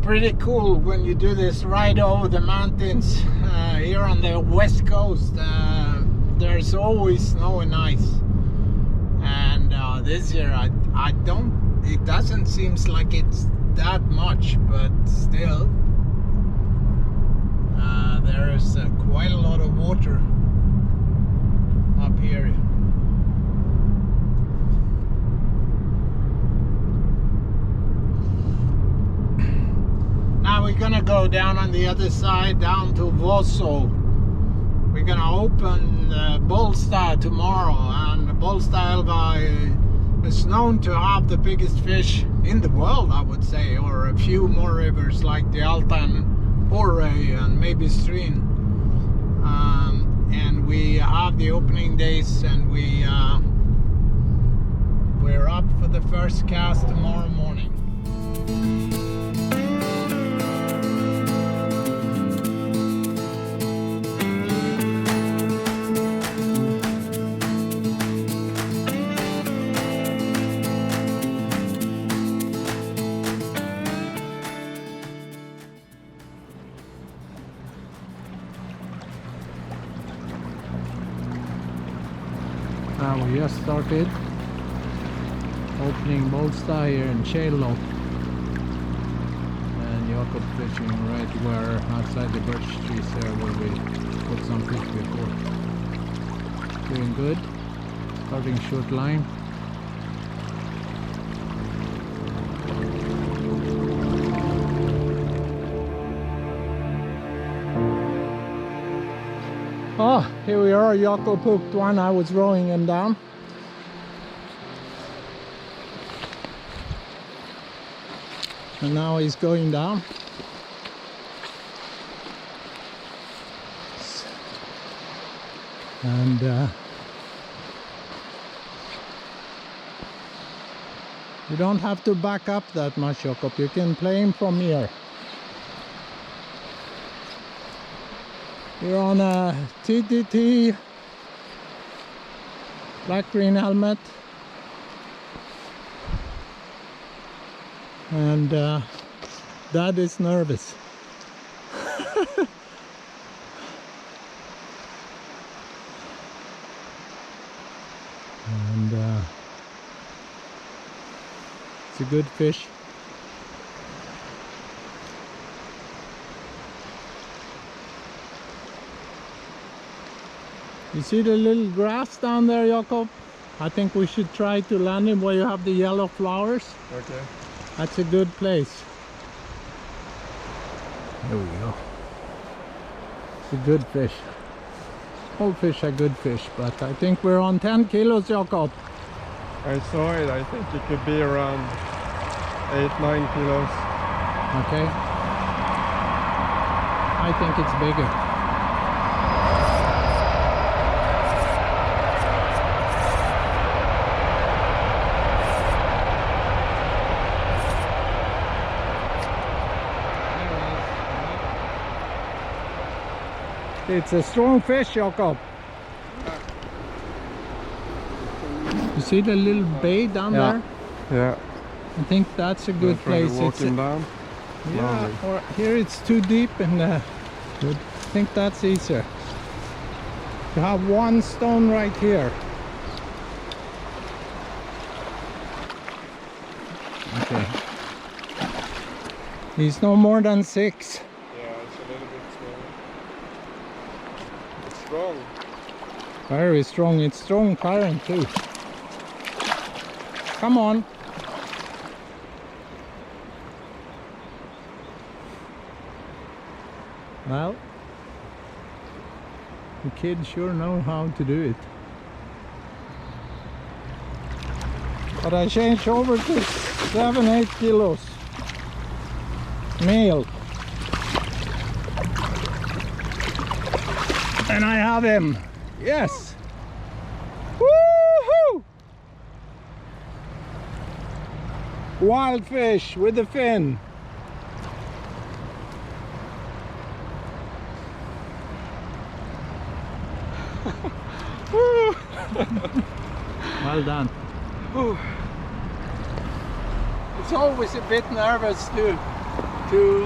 pretty cool when you do this ride over the mountains here on the west coast. There's always snow and ice, and this year I don't, it doesn't seem like it's that much, but still there is quite a lot of water up here. Now we're gonna go down on the other side, down to Bolstad. We're gonna open Bolstad tomorrow, and Bolstad is known to have the biggest fish in the world, I would say, or a few more rivers like the Altan, Borøy, and maybe Stryn. And we have the opening days, and we're up for the first cast tomorrow morning. Now we just started opening Bolstad here in Chalo, and Jakob fishing right where outside the birch trees there where we put some fish before. Doing good, starting short line. Oh, here we are. Jakob hooked one. I was rowing him down. And now he's going down. And you don't have to back up that much, Jakob. You can play him from here. You're on a TTT black green helmet, and Dad is nervous. And it's a good fish. You see the little grass down there, Jakob? I think we should try to land him where you have the yellow flowers. Okay. That's a good place. There we go. It's a good fish. All fish are good fish, but I think we're on 10 kilos, Jakob. I saw it. I think it could be around 8-9 kilos. Okay. I think it's bigger. It's a strong fish, Jakob. You see the little bay down there? Yeah. I think that's a good place. Walking down. Yeah, or here it's too deep, and I think that's easier. You have one stone right here. Okay. He's no more than 6. Strong. Very strong. It's strong current too. Come on. Well, the kids sure know how to do it. But I changed over to 7-8 kilos male. And I have him. Yes. Woohoo! Wild fish with the fin. Well done. It's always a bit nervous to to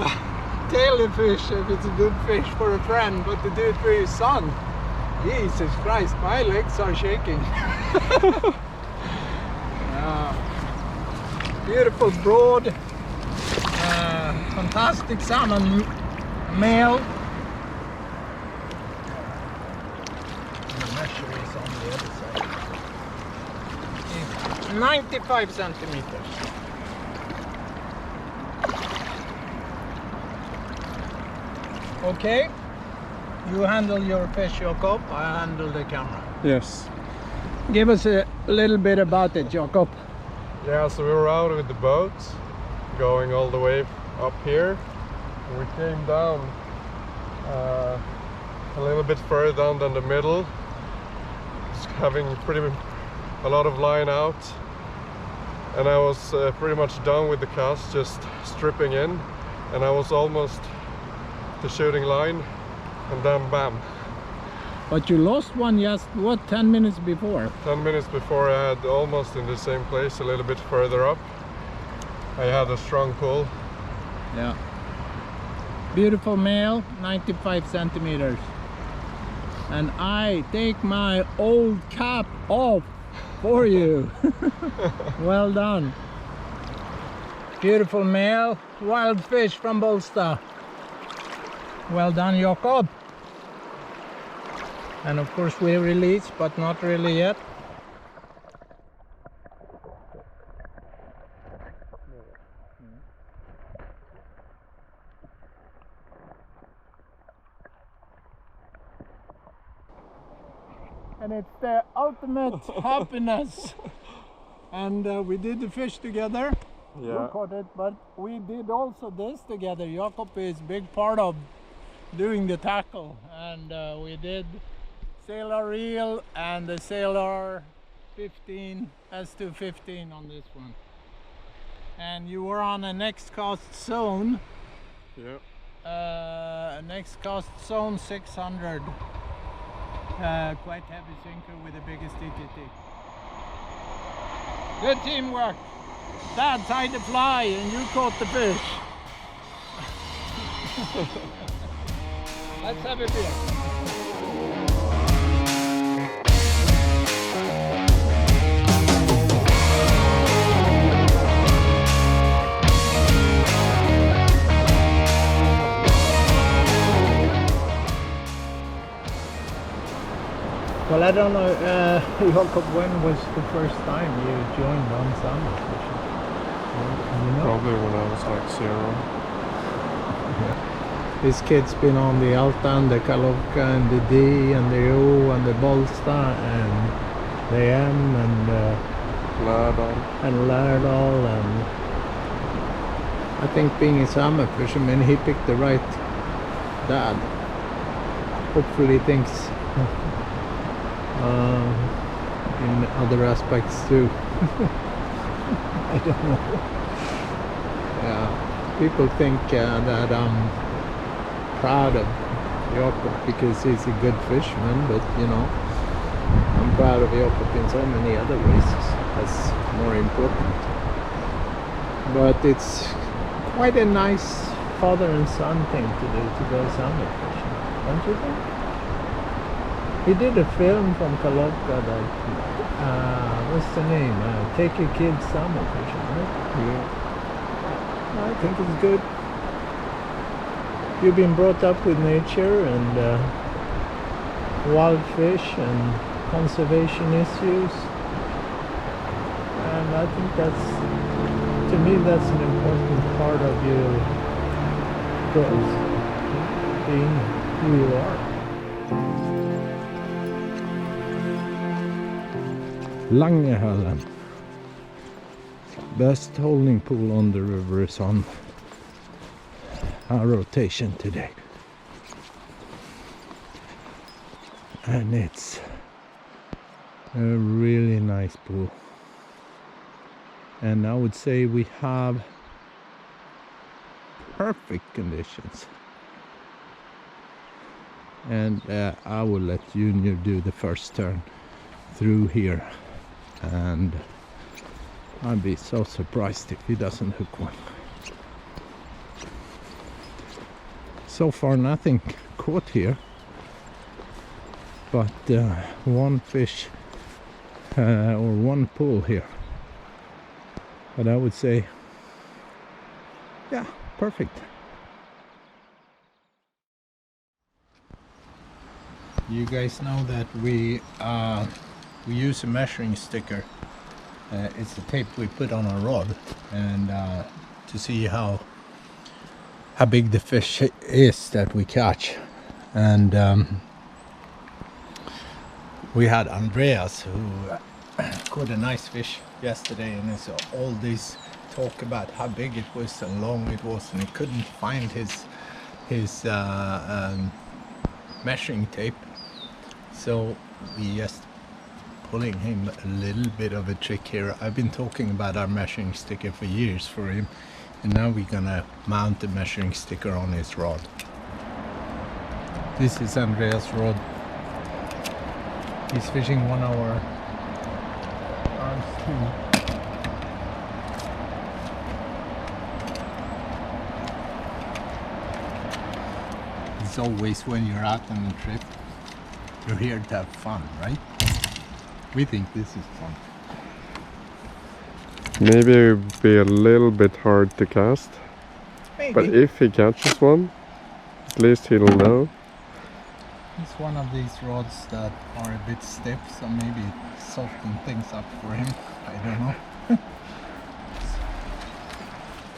tail the fish if it's a good fish for a friend, but to do it for your son, Jesus Christ, my legs are shaking. Beautiful broad, fantastic salmon male. The measure is on the other side. It's 95 centimeters. Okay, you handle your fish, Jakob. I handle the camera. Yes. Give us a little bit about it, Jakob. Yeah, so we were out with the boat, going all the way up here. We came down a little bit further down than the middle, just having a lot of line out. And I was pretty much done with the cast, just stripping in. And I was almost the shooting line, and then bam. But you lost one just, what, 10 minutes before? 10 minutes before, I had almost in the same place, a little bit further up. I had a strong pull. Yeah. Beautiful male, 95 centimeters. And I take my old cap off for you. Well done. Beautiful male, wild fish from Bolstad. Well done, Jakob. And of course we release, but not really yet. And it's the ultimate happiness. And we did the fish together. Yeah. You caught it, but we did also this together. Jakob is a big part of doing the tackle, and we did sailor reel and the sailor 15 S215 on this one. And you were on a next cast zone. Yeah. Next cast zone 600. Quite heavy sinker with the biggest TTT. Good teamwork. Dad tied the fly and you caught the fish. Let's have a beer. Well, I don't know, Jakob, when was the first time you joined on salmon fishing? You know? Probably when I was like 0. This kid's been on the Altan, the Kalovka, and the D, and the O, and the Bolstad, and the M, and Lærdal, and I think being a salmon fisherman, he picked the right dad. Hopefully things in other aspects too. I don't know. Yeah, people think that I'm proud of Jakob because he's a good fisherman, but you know, I'm proud of Jakob in so many other ways. That's more important. But it's quite a nice father and son thing to do, to go salmon fishing, don't you think? He did a film from Kalovka that, what's the name? Take Your Kids Salmon Fishing, right? Yeah. I think it's good. You've been brought up with nature and wild fish and conservation issues. And I think that's, to me, that's an important part of your growth, being who you are. Langehöllen. Best holding pool on the river is on our rotation today. And it's a really nice pool. And I would say we have perfect conditions. And I will let Junior do the first turn through here. And I'd be so surprised if he doesn't hook one. so far nothing caught here, but one fish or one pull here. But I would say, yeah, perfect. You guys know that we use a measuring sticker. It's the tape we put on our rod, and to see how big the fish is that we catch. And we had Andreas who caught a nice fish yesterday, and it's all this talk about how big it was and long it was, and he couldn't find his measuring tape. So we just pulling him a little bit of a trick here. I've been talking about our measuring sticker for years for him, and now we're gonna mount the measuring sticker on his rod. This is Andreas' rod. He's fishing 1 hour arms too. It's always when you're out on a trip, you're here to have fun, right? We think this is fun. Maybe it would be a little bit hard to cast. Maybe. But if he catches one, at least he'll know. It's one of these rods that are a bit stiff, so maybe soften things up for him. I don't know.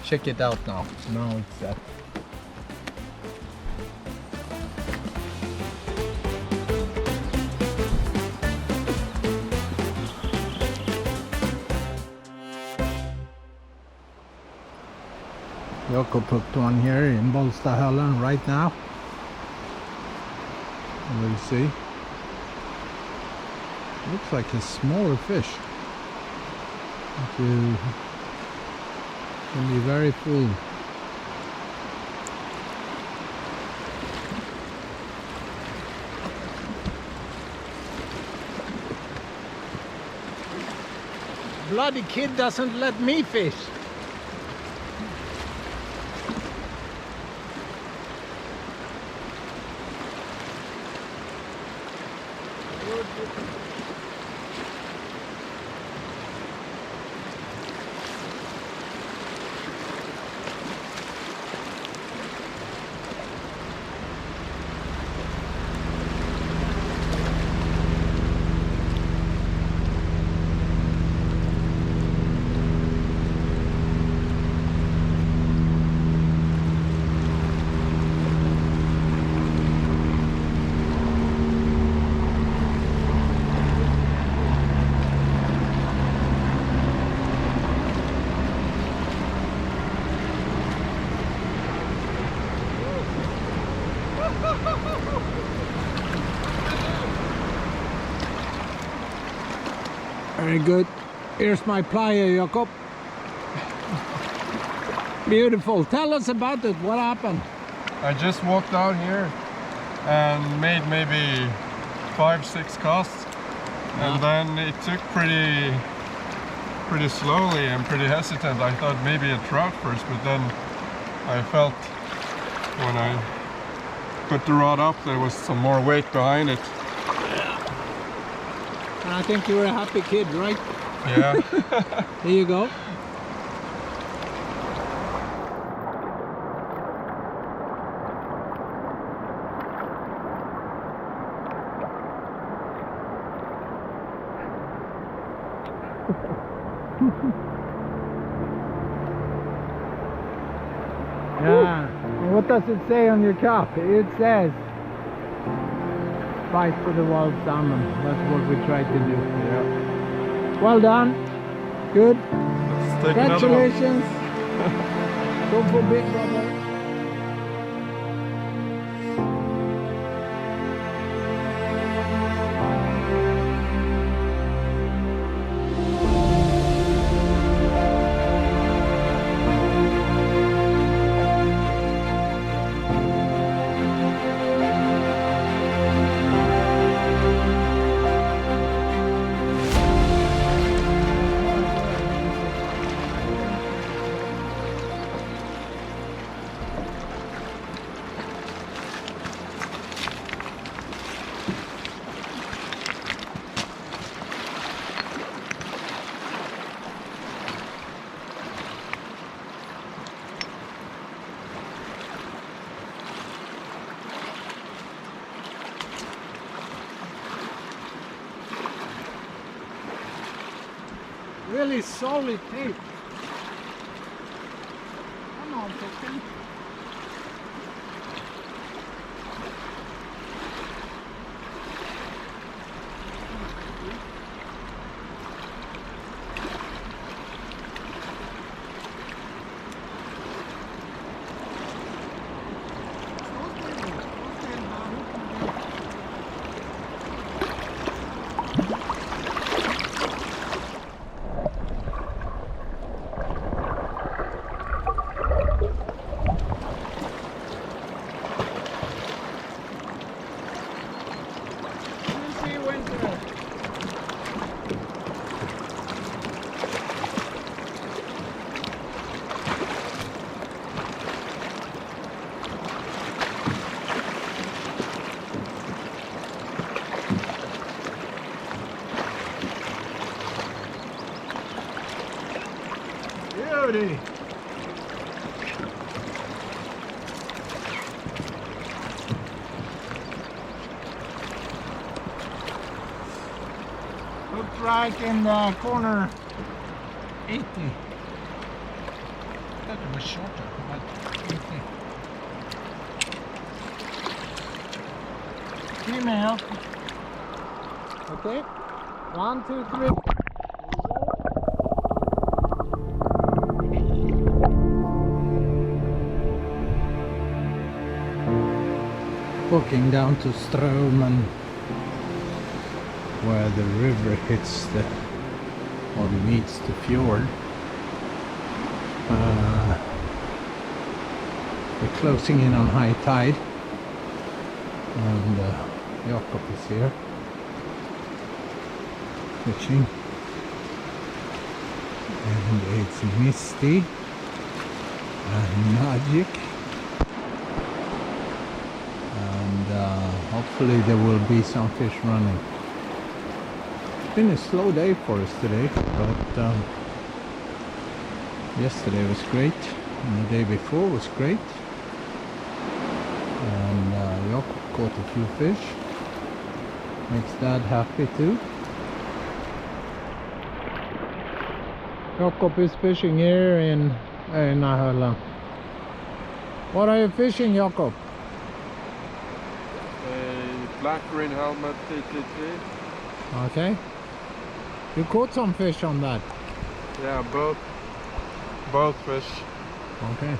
Check it out now. Now it's set. Jakob hooked one here in Bolstad right now. We'll see. Looks like a smaller fish. It can be very full. Bloody kid doesn't let me fish. Very good. Here's my plier, Jakob. Beautiful. Tell us about it. What happened? I just walked out here and made maybe 5-6 casts, and then it took pretty slowly and pretty hesitant. I thought maybe a trout first, but then I felt when I put the rod up there was some more weight behind it. And I think you were a happy kid, right? Yeah. Here you go. Yeah. And what does it say on your cap? It says fight for the wild salmon. That's what we try to do. Yeah. Well done. Good. Let's take Congratulations. Go for big brother. really solid tape. Come on, chicken. Beauty. Looked right in the corner 80. That was shorter, but 80. Female. Okay. 1, 2, 3. Walking down to Strömmen, where the river hits the, or meets the fjord. We're closing in on high tide, and Jakob is here fishing, and it's misty and magic. Hopefully there will be some fish running. It's been a slow day for us today, but yesterday was great, and the day before was great. And Jakob caught a few fish. Makes Dad happy too. Jakob is fishing here in Nahöla. What are you fishing, Jakob? Black green helmet TTT. Okay. You caught some fish on that? Yeah, both fish. Okay.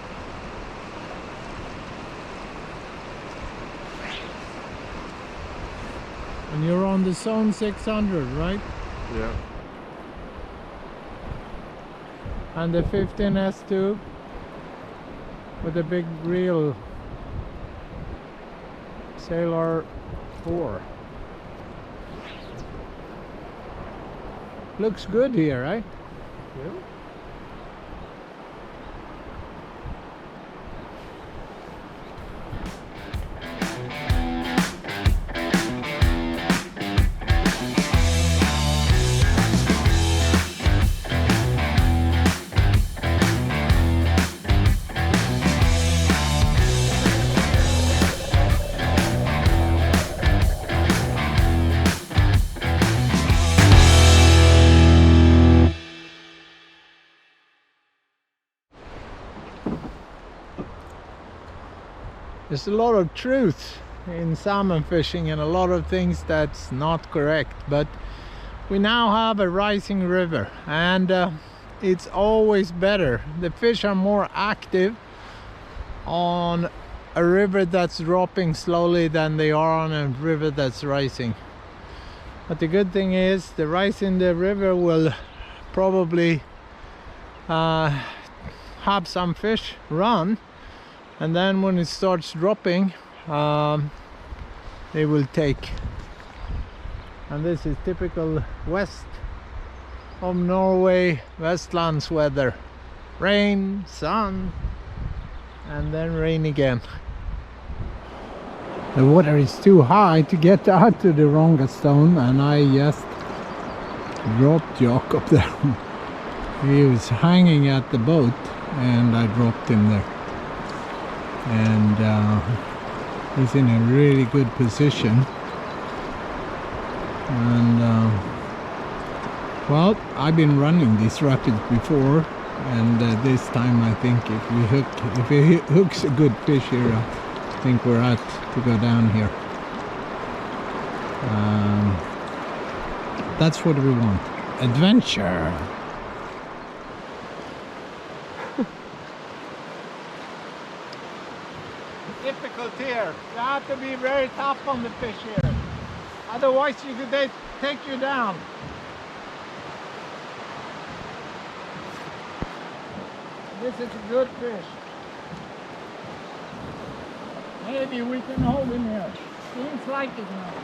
And you're on the zone 600, right? Yeah. And the 15S2 with the big reel, Sailor 4. Looks good here, right? Yeah. There's a lot of truth in salmon fishing and a lot of things that's not correct, but we now have a rising river, and it's always better. The fish are more active on a river that's dropping slowly than they are on a river that's rising. But the good thing is the rise in the river will probably have some fish run, and then when it starts dropping they will take. And this is typical west of Norway, Westlands weather. Rain, sun, and then rain again. The water is too high to get out to the Ronga stone, and I just dropped Jakob there. He was hanging at the boat and I dropped him there. And he's in a really good position. And Well, I've been running these rapids before, and this time I think if it hooks a good fish here, I think we're at to go down here. That's what we want. Adventure. Difficult here. You have to be very tough on the fish here. Otherwise they take you down. This is a good fish. Maybe we can hold him here. Seems like it now.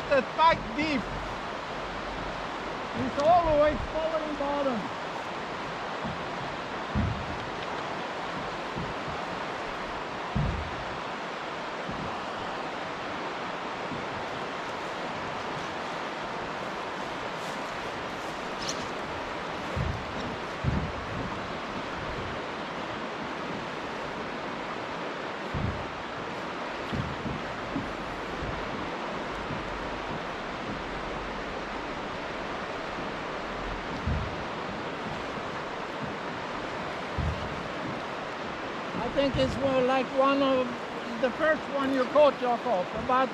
That bite deep. It's always following bottom. I think it's more like one of the first one you caught, Jakob, about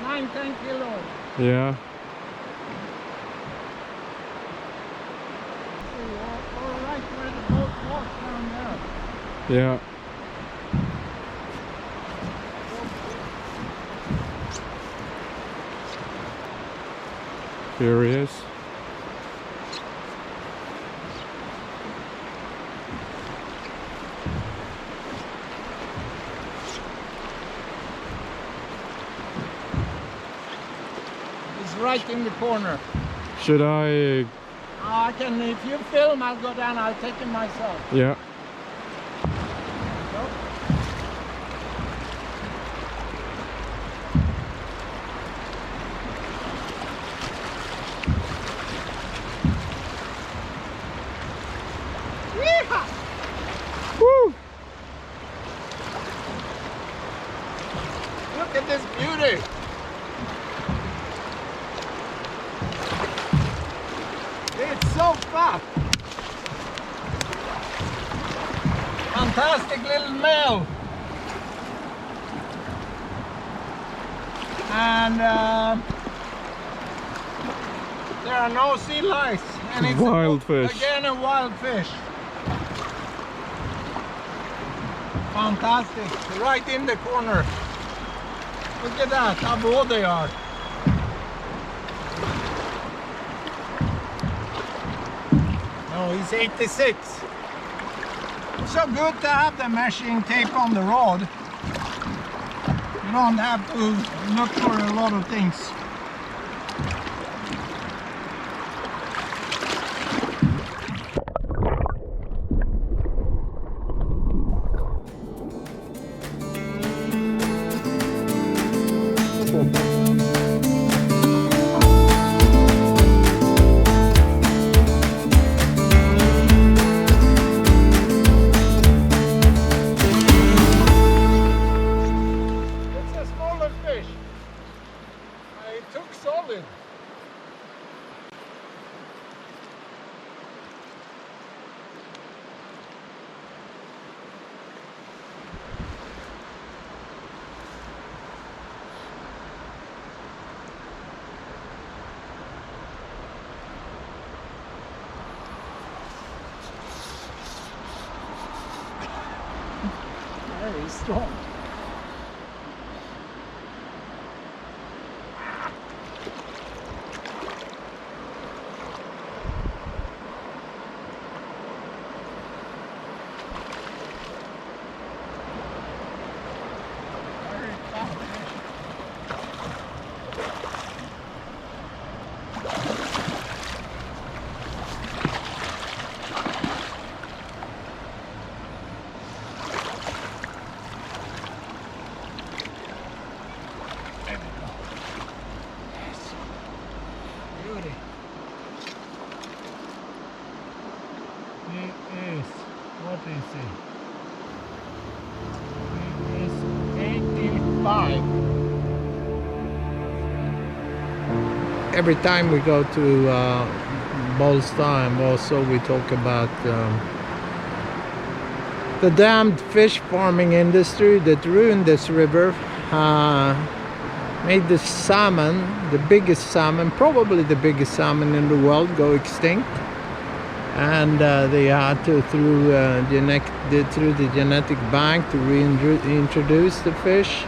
9-10 kilos. Yeah. Or right where the boat was down there. Yeah. Here he is. Right in the corner. Should I? I can, if you film, I'll go down, I'll take him myself. Yeah. Yeehaw! Woo! Look at this beauty. It's so fat. Fantastic little male. And there are no sea lice. And it's Wild fish. Again a wild fish. Fantastic. Right in the corner. Look at that, how broad they are. Oh, he's 86. It's so good to have the measuring tape on the rod. You don't have to look for a lot of things. Very strong. is, what is he? He is 85. Every time we go to Bolstad and also we talk about the damned fish farming industry that ruined this river, made the salmon, the biggest salmon, probably the biggest salmon in the world, go extinct. And they had to, through the genetic bank, to reintroduce the fish.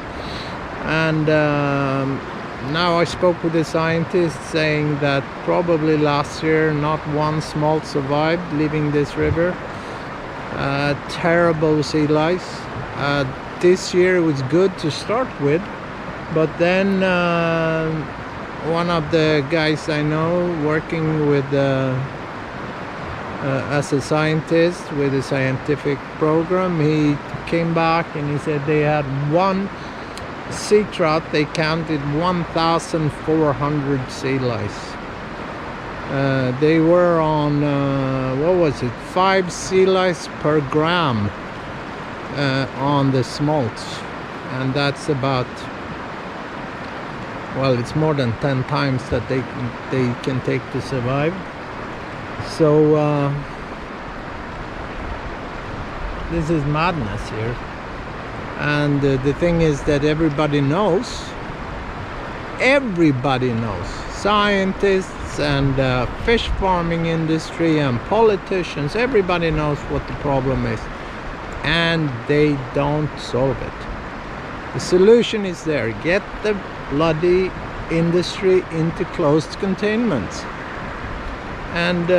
And now I spoke with a scientist saying that probably last year not one smolt survived leaving this river. Terrible sea lice. This year it was good to start with, but then one of the guys I know working with as a scientist with a scientific program, he came back and he said they had one sea trout, they counted 1,400 sea lice. They were on, 5 sea lice per gram on the smolts. And that's about, well, it's more than 10 times that they can take to survive. So this is madness here. And the thing is that everybody knows, scientists and fish farming industry and politicians, everybody knows what the problem is, and they don't solve it. The solution is there: get the bloody industry into closed containments. And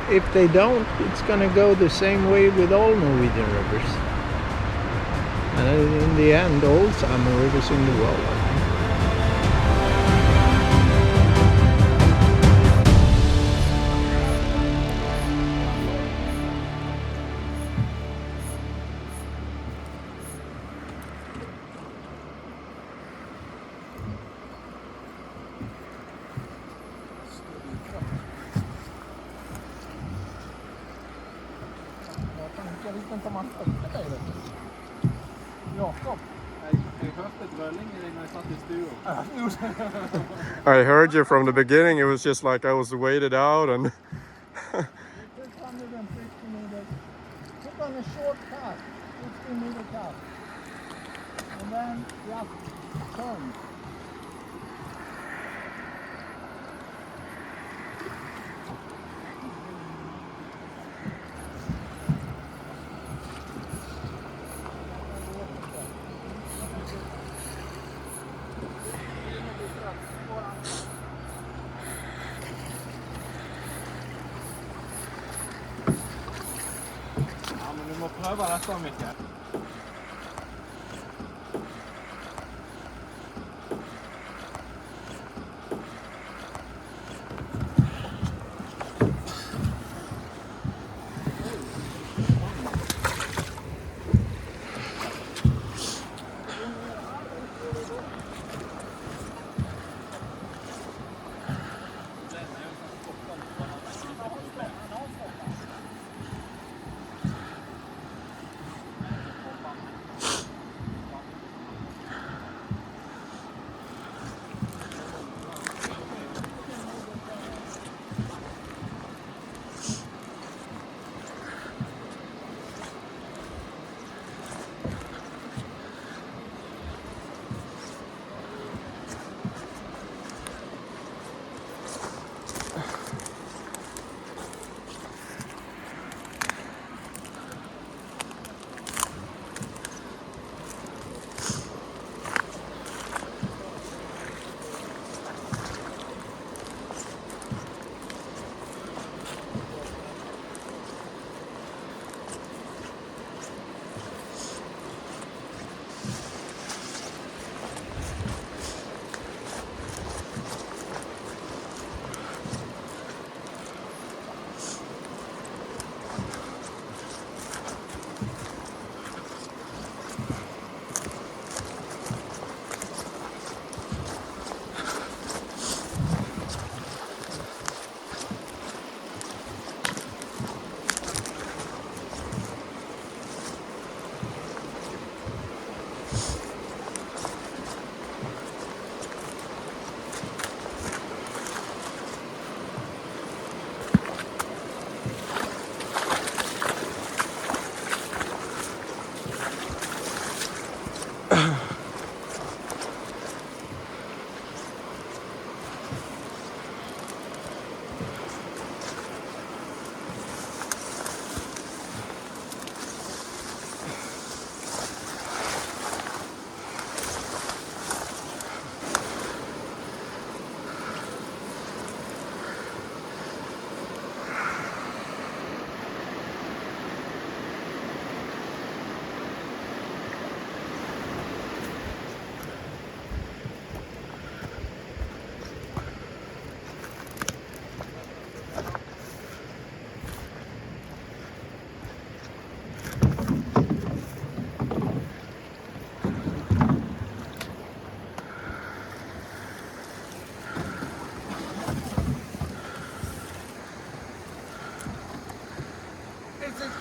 if they don't, it's gonna go the same way with all Norwegian rivers. And in the end, all salmon rivers in the world. Jakob, jeg hørte brølling i deg når jeg satt i stua. I heard you from the beginning. It was just like I was waited out and It took 150 meters. Took on a short cast, 50-meter cast. And then just turned. Du må prøve dette, Mikael.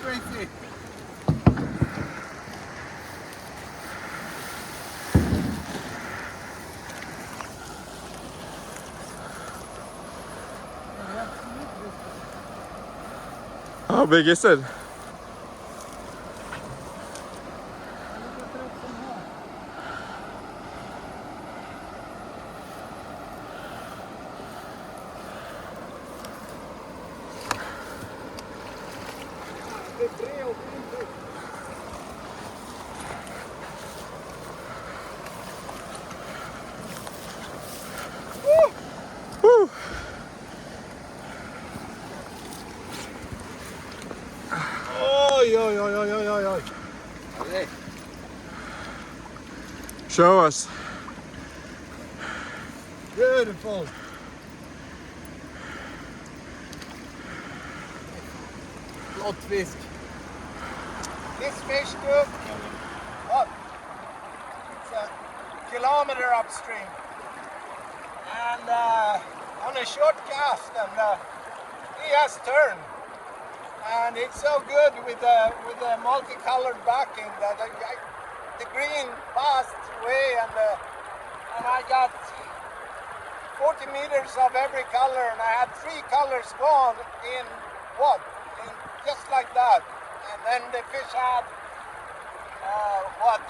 crazy. How big is it? Woo! Oj, oj, oj, oj, oj, oj, oj. Okay. Show us. Beautiful. Flott fisk. This fish took what? It's a kilometer upstream. And on a short cast, and he has turned. And it's so good with the multicolored backing that the green passed away, and I got 40 meters of every color, and I had 3 colors gone in what? Just like that. And then the fish had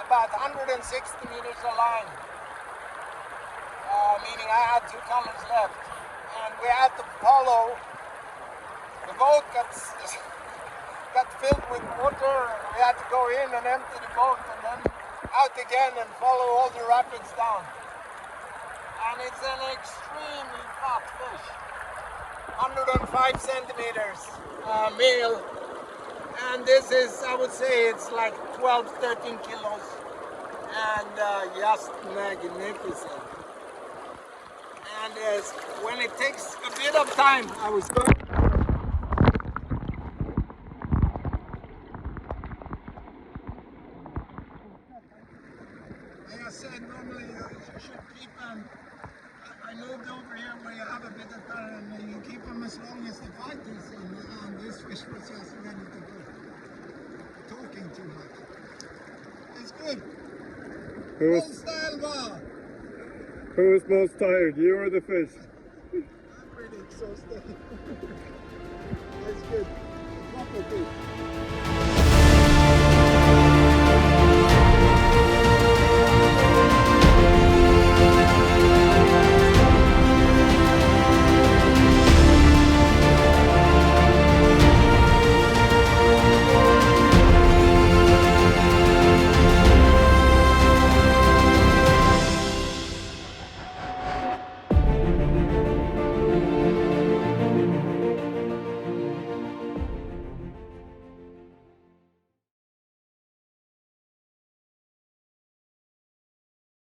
about 160 meters of line, meaning I had 2 colors left, and we had to follow. The boat got filled with water, and we had to go in and empty the boat and then out again and follow all the rapids down. And it's an extremely fat fish, 105 centimeters male, and this is, I would say, it's like 12, 13 kilos, and just magnificent. And when it takes a bit of time, I was going. Normally you should keep them. I moved over here where you have a bit of color, and you keep them as long as the fight is, and this fish was just ready to go. Talking too much. It's good. Bolstad. Who is most tired, you or the fish? I'm pretty exhausted. That's good. Proper fish.